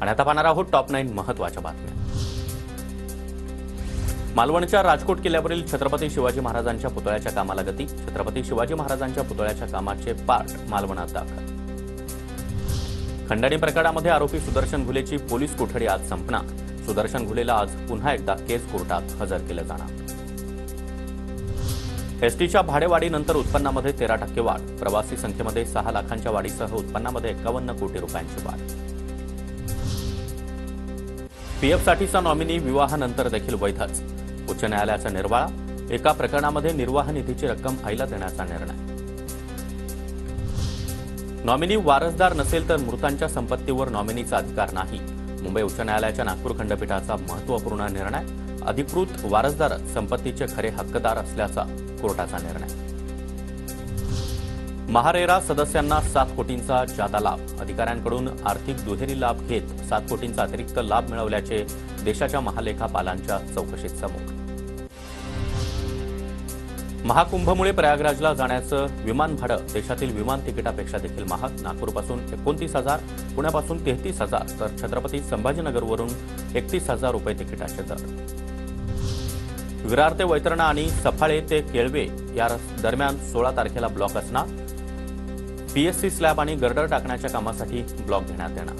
आणि आता पाहणार आहोत टॉप 9 महत्त्वाच्या बातम्या। मालवणच्या राजकोट किल्ल्यावरील छत्रपती शिवाजी महाराजांच्या पुतळ्याच्या कामाला गती। छत्रपती शिवाजी महाराजांच्या पुतळ्याच्या कामाचे पार्ट मालवणात दाखल। खंडणी प्रकरणामध्ये आरोपी सुदर्शन घुलेची पोलीस कोठडी आज संपणार। सुदर्शन घुलेला आज पुन्हा एकदा केस कोर्टात हजर केलं जाणार। एसटीच्या भाडेवाढीनंतर उत्पन्नामध्ये 13% वाढ। प्रवासी संख्येमध्ये 6 लाखांच्या वाढीसह उत्पन्नामध्ये 51 कोटी रुपयांची वाढ। पीएफसाठीचा नॉमिनी विवाहानंतर देखील वैधच। उच्च न्यायालयाचा निर्वाळा। एका प्रकरणामध्ये निर्वाह निधीची रक्कम आईला देण्याचा निर्णय। नॉमिनी वारसदार नसेल तर मृतांच्या संपत्तीवर नॉमिनीचा अधिकार नाही। मुंबई उच्च न्यायालयाच्या नागपूर खंडपीठाचा महत्त्वपूर्ण निर्णय। अधिकृत वारसदार संपत्तीचे खरे हक्कदार असल्याचा कोर्टाचा निर्णय। महारेरा सदस्यांना 7 कोटींचा जादा लाभ। अधिकाऱ्यांकडून आर्थिक दुहेरी लाभ घेत 7 कोटींचा अतिरिक्त लाभ मिळवल्याचे देशाच्या महालेखापालांच्या चौकशीत समोर। महाकुंभमुळे प्रयागराजला जाण्याचं विमान भाडं देशातील विमान तिकिटापेक्षा देखील महाग। नागपूरपासून 29,000, पुण्यापासून 33,000 तर छत्रपती संभाजीनगरवरून 31,000 रुपये तिकिटाचे दर। विरार ते वैतरणा आणि सफाळे ते केळवे या दरम्यान 16 तारखेला ब्लॉक असणार। पीएससी स्लॅब आणि गर्डर टाकण्याच्या कामासाठी ब्लॉक घेण्यात येणार।